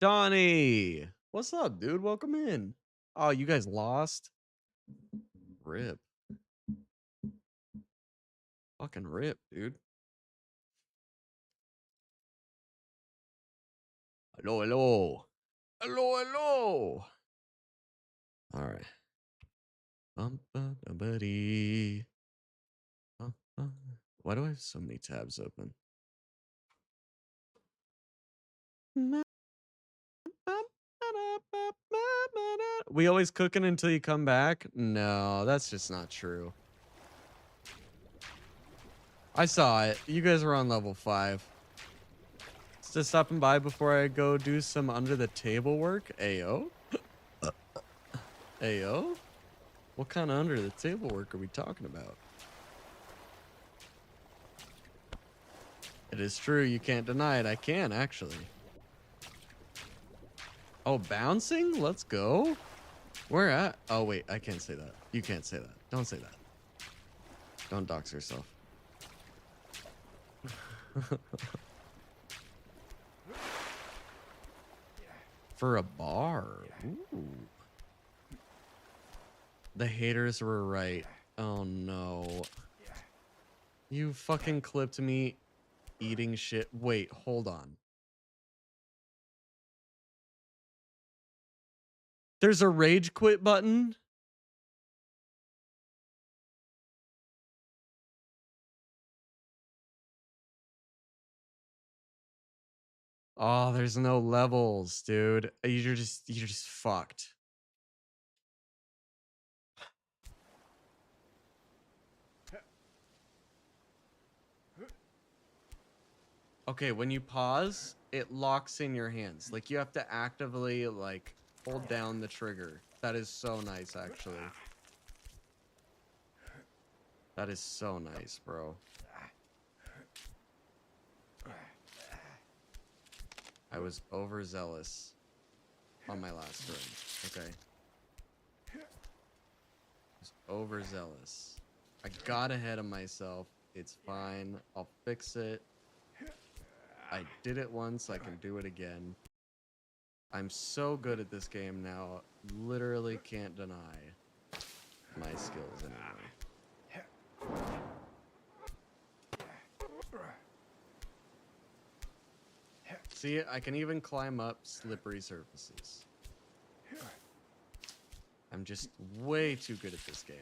Donnie, what's up, dude? Welcome in. Oh, you guys lost? Rip. Fucking rip, dude. Hello, hello. Hello, hello. All right. Buddy. Why do I have so many tabs open? We always cooking until you come back? No, that's just not true. I saw it. You guys were on level 5. Just stopping by before I go do some under the table work. Ayo. Ayo. What kind of under the table work are we talking about? It is true. You can't deny it. I can, actually. Oh, bouncing? Let's go. Where at? Oh, wait. I can't say that. You can't say that. Don't say that. Don't dox yourself. For a bar. Ooh. The haters were right. Oh, no. You fucking clipped me eating shit. Wait, hold on. There's a rage quit button? Oh, there's no levels, dude. You're just fucked. Okay, when you pause, it locks in your hands. Like you have to actively like hold down the trigger. That is so nice, actually. That is so nice, bro. I was overzealous on my last run. Okay. I was overzealous. I got ahead of myself. It's fine. I'll fix it. I did it once. I can do it again. I'm so good at this game now. Literally can't deny my skills anymore. See, I can even climb up slippery surfaces. I'm just way too good at this game.